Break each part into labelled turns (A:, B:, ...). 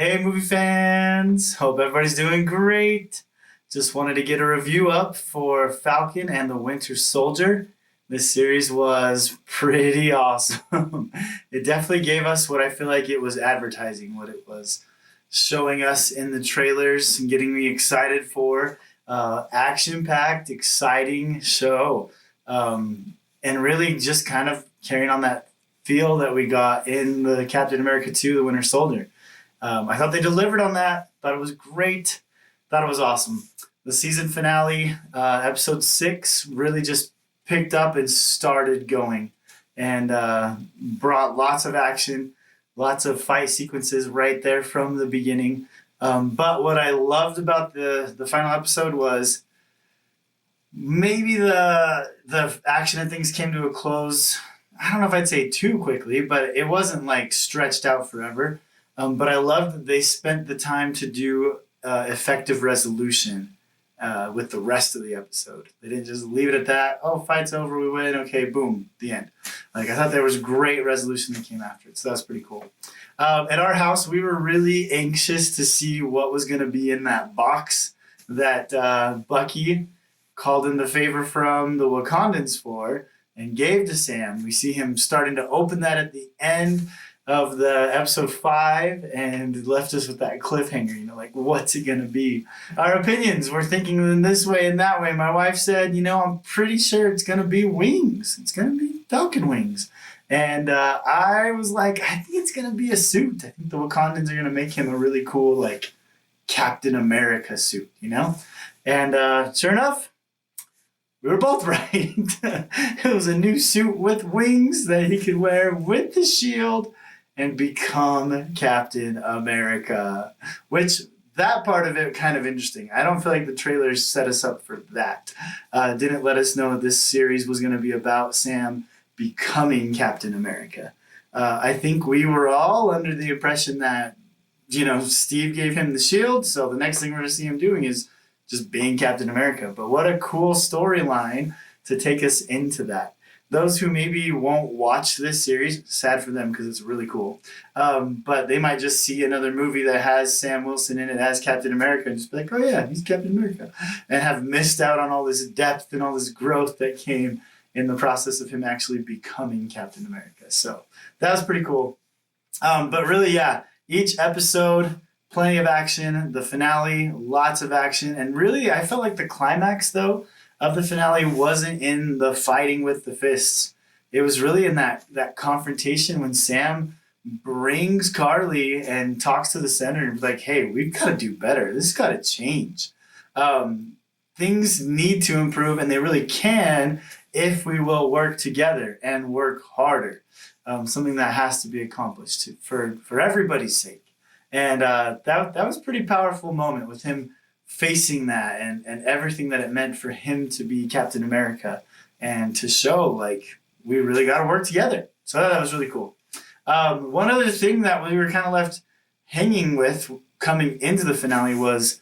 A: Hey, movie fans! Hope everybody's doing great. Just wanted to get a review up for Falcon and the Winter Soldier. This series was pretty awesome. It definitely gave us what I feel like it was advertising, what it was showing us in the trailers and getting me excited for. Action-packed, exciting show. And really just kind of carrying on that feel that we got in the Captain America 2, the Winter Soldier. I thought they delivered on that. Thought it was great. Thought it was awesome. The season finale, episode 6, really just picked up and started going and brought lots of action, lots of fight sequences right there from the beginning. But what I loved about the final episode was maybe the action and things came to a close. I don't know if I'd say too quickly, but it wasn't like stretched out forever. But I loved that they spent the time to do effective resolution with the rest of the episode. They didn't just leave it at that. Oh, fight's over, we win. Okay, boom, the end. Like I thought there was great resolution that came after it, so that's pretty cool. At our house, we were really anxious to see what was going to be in that box that Bucky called in the favor from the Wakandans for and gave to Sam. We see him starting to open that at the end of the episode 5 and left us with that cliffhanger, like what's it gonna be? Our opinions, we're thinking in this way and that way. My wife said, I'm pretty sure it's gonna be wings. It's gonna be Falcon wings. And I was like, I think it's gonna be a suit. I think the Wakandans are gonna make him a really cool like Captain America suit, And sure enough, we were both right. It was a new suit with wings that he could wear with the shield and become Captain America, which that part of it kind of interesting. I don't feel like the trailers set us up for that. Didn't let us know that this series was going to be about Sam becoming Captain America. I think we were all under the impression that, Steve gave him the shield, so the next thing we're going to see him doing is just being Captain America. But what a cool storyline to take us into that. Those who maybe won't watch this series, sad for them because it's really cool, but they might just see another movie that has Sam Wilson in it as Captain America and just be like, oh yeah, he's Captain America, and have missed out on all this depth and all this growth that came in the process of him actually becoming Captain America. So that was pretty cool. But really, yeah, each episode, plenty of action. The finale, lots of action. And really, I felt like the climax, though, of the finale wasn't in the fighting with the fists. It was really in that confrontation when Sam brings Carly and talks to the senator and be like, hey, we've got to do better. This has got to change. Things need to improve, and they really can if we will work together and work harder. Something that has to be accomplished for everybody's sake. And that was a pretty powerful moment with him facing that and everything that it meant for him to be Captain America and to show like we really got to work together. So that was really cool. One other thing that we were kind of left hanging with coming into the finale was,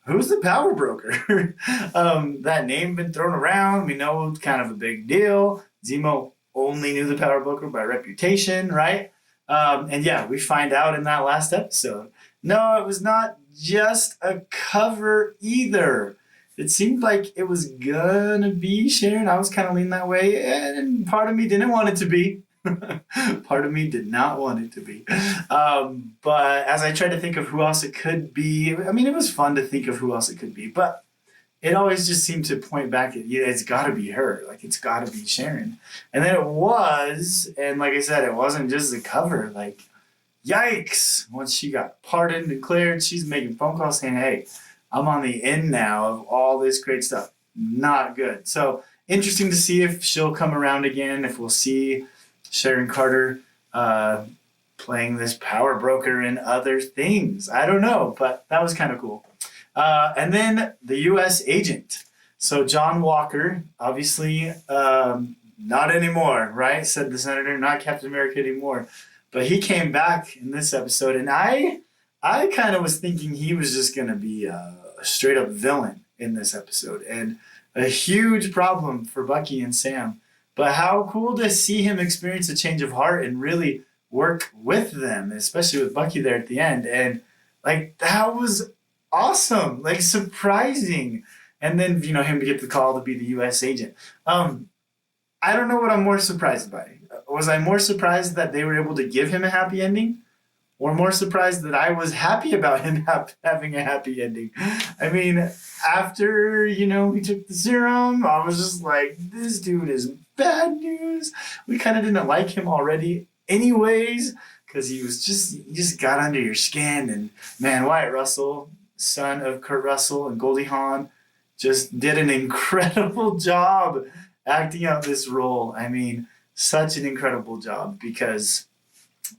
A: who's the power broker? That name been thrown around. We know it's kind of a big deal. Zemo only knew the power broker by reputation, right? And yeah, we find out in that last episode. No, it was not just a cover either. It seemed like it was gonna be Sharon. I was kind of leaning that way, and part of me didn't want it to be. Part of me did not want it to be. But as I tried to think of who else it could be, it was fun to think of who else it could be, but it always just seemed to point back at, it's got to be her. Like, it's got to be Sharon. And then it was, and like I said, it wasn't just the cover. Like, yikes. Once she got pardoned and cleared, she's making phone calls saying, hey, I'm on the end now of all this great stuff. Not good. So interesting to see if she'll come around again, if we'll see Sharon Carter playing this power broker in other things. I don't know, but that was kind of cool. And then the U.S. agent. So John Walker, obviously not anymore, right? Said the senator, not Captain America anymore. But he came back in this episode, and I kind of was thinking he was just going to be a straight-up villain in this episode and a huge problem for Bucky and Sam. But how cool to see him experience a change of heart and really work with them, especially with Bucky there at the end. And like, that was awesome, like surprising. And then, him to get the call to be the US agent. I don't know what I'm more surprised by. Was I more surprised that they were able to give him a happy ending? Or more surprised that I was happy about him having a happy ending? I mean, after, he took the serum, I was just like, this dude is bad news. We kind of didn't like him already anyways, because he just got under your skin. And man, Wyatt Russell, son of Kurt Russell and Goldie Hawn, just did an incredible job acting out this role. I mean, such an incredible job, because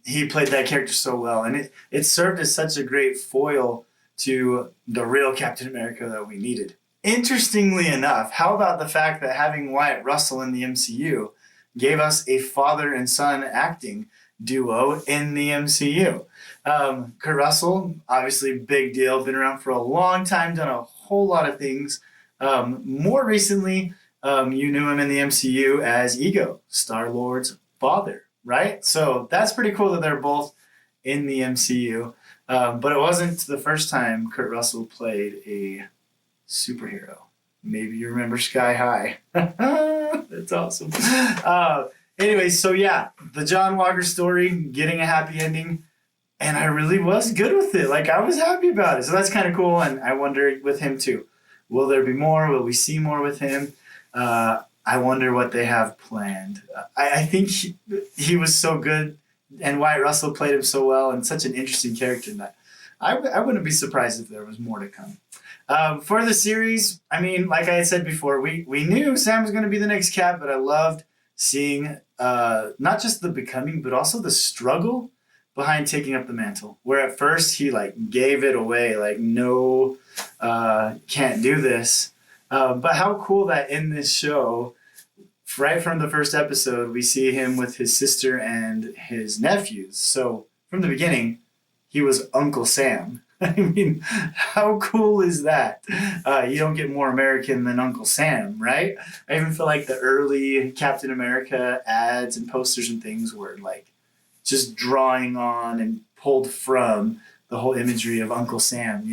A: he played that character so well, and it served as such a great foil to the real Captain America that we needed. Interestingly enough, how about the fact that having Wyatt Russell in the MCU gave us a father and son acting duo in the MCU? Kurt Russell, obviously big deal, been around for a long time, done a whole lot of things. More recently, you knew him in the MCU as Ego, Star-Lord's father, right? So that's pretty cool that they're both in the MCU. But it wasn't the first time Kurt Russell played a superhero. Maybe you remember Sky High. That's awesome. Anyway, so yeah, the John Walker story, getting a happy ending, and I really was good with it. Like, I was happy about it. So that's kind of cool, and I wonder with him too. Will there be more? Will we see more with him? I wonder what they have planned. I think he was so good, and Wyatt Russell played him so well, and such an interesting character that I wouldn't be surprised if there was more to come. For the series, I mean, like I had said before, we knew Sam was going to be the next Cap, but I loved seeing not just the becoming, but also the struggle behind taking up the mantle. Where at first he like gave it away, like, no, can't do this. But how cool that in this show, right from the first episode, we see him with his sister and his nephews. So from the beginning, he was Uncle Sam. I mean, how cool is that? You don't get more American than Uncle Sam, right? I even feel like the early Captain America ads and posters and things were like just drawing on and pulled from the whole imagery of Uncle Sam,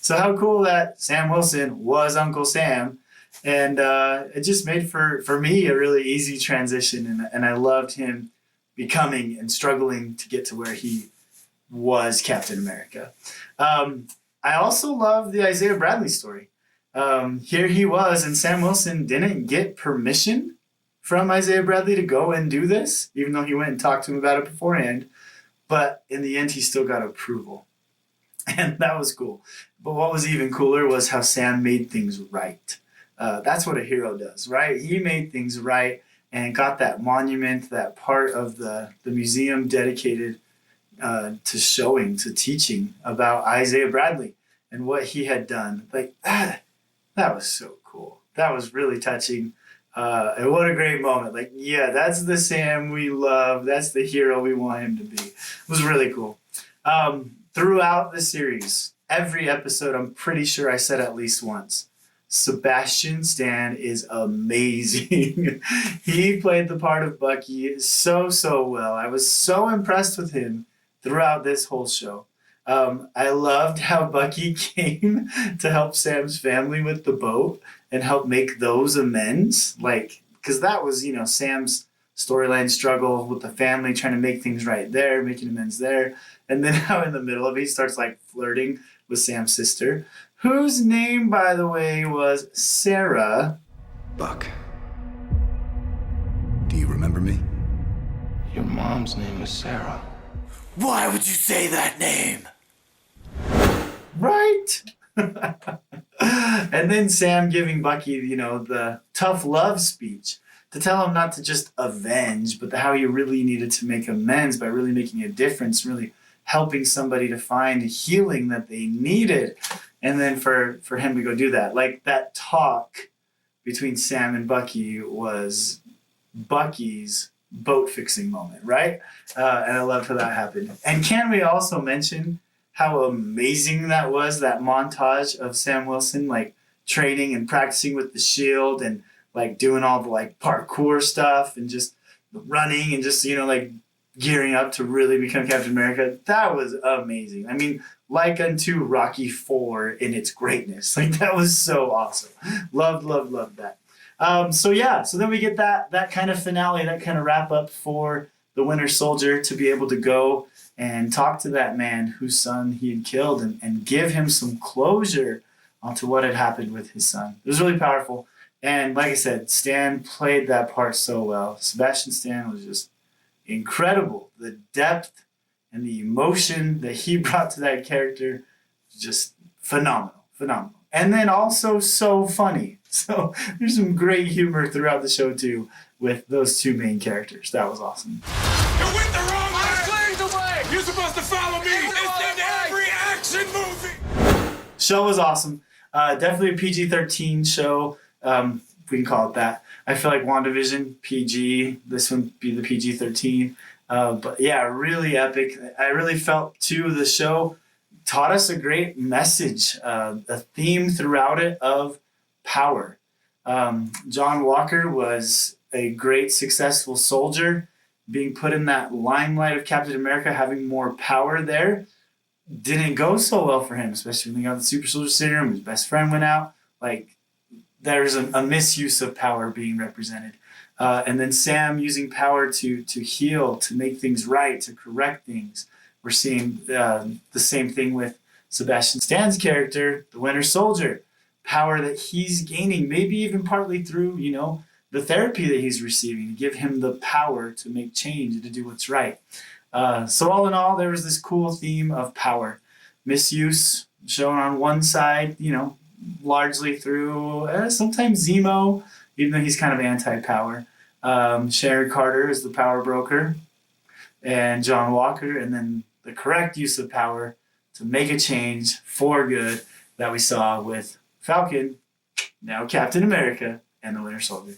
A: So how cool that Sam Wilson was Uncle Sam. And it just made for me a really easy transition. And I loved him becoming and struggling to get to where he was Captain America. I also love the Isaiah Bradley story. Here he was, and Sam Wilson didn't get permission from Isaiah Bradley to go and do this, even though he went and talked to him about it beforehand. But in the end, he still got approval. And that was cool. But what was even cooler was how Sam made things right. That's what a hero does, right? He made things right and got that monument, that part of the museum dedicated to teaching about Isaiah Bradley and what he had done. Like, that was so cool. That was really touching. And what a great moment. Like, yeah, that's the Sam we love. That's the hero we want him to be. It was really cool. Throughout the series, every episode, I'm pretty sure I said at least once, Sebastian Stan is amazing. He played the part of Bucky so well. I was so impressed with him throughout this whole show. I loved how Bucky came to help Sam's family with the boat and help make those amends. Like, because that was, Sam's storyline struggle with the family, trying to make things right there, making amends there. And then how in the middle of it, he starts like flirting with Sam's sister, whose name, by the way, was Sarah.
B: Buck, do you remember me?
C: Your mom's name was Sarah.
D: Why would you say that name?
A: Right? And then Sam giving Bucky, the tough love speech to tell him not to just avenge, but how he really needed to make amends by really making a difference, really helping somebody to find healing that they needed. And then for him to go do that. Like, that talk between Sam and Bucky was Bucky's boat fixing moment, right? And I loved how that happened. And can we also mention how amazing that was, that montage of Sam Wilson, like, training and practicing with the shield and, like, doing all the, like, parkour stuff and just running and just, like, gearing up to really become Captain America. That was amazing. I mean, like unto Rocky IV in its greatness. Like, that was so awesome. Loved that. So then we get that kind of finale, that kind of wrap up for the Winter Soldier to be able to go and talk to that man whose son he had killed and give him some closure onto what had happened with his son. It was really powerful. And like I said, Stan played that part so well. Sebastian Stan was just incredible. The depth and the emotion that he brought to that character, just phenomenal. And then also so funny. So there's some great humor throughout the show too with those two main characters. That was awesome.
B: You went the wrong way! I cleared the way! You're supposed to follow me! It's in every action movie!
A: Show was awesome. Definitely a PG-13 show. We can call it that. I feel like WandaVision, PG. This one be the PG-13. But yeah, really epic. I really felt too the show taught us a great message, a theme throughout it of power. John Walker was a great, successful soldier. Being put in that limelight of Captain America, having more power there, didn't go so well for him, especially when he got the super soldier serum. His best friend went out. Like, there's a misuse of power being represented. And then Sam using power to heal, to make things right, to correct things. We're seeing the same thing with Sebastian Stan's character, the Winter Soldier. Power that he's gaining, maybe even partly through, the therapy that he's receiving, to give him the power to make change and to do what's right. So all in all, there was this cool theme of power. Misuse shown on one side, largely through sometimes Zemo, even though he's kind of anti-power. Sharon Carter is the power broker, and John Walker, and then the correct use of power to make a change for good that we saw with Falcon, now Captain America, and the Winter Soldier.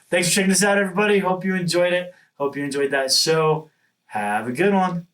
A: Thanks for checking this out, everybody. Hope you enjoyed it. Hope you enjoyed that show. Have a good one.